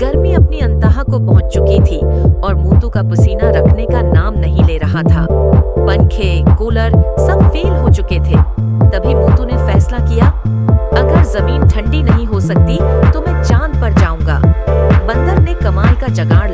गर्मी अपनी अंतहा को पहुंच चुकी थी और मोटू का पसीना रखने का नाम नहीं ले रहा था। पंखे, कूलर सब फेल हो चुके थे। तभी मोटू ने फैसला किया, अगर जमीन ठंडी नहीं हो सकती तो मैं चांद पर जाऊंगा। बंदर ने कमाल का जुगाड़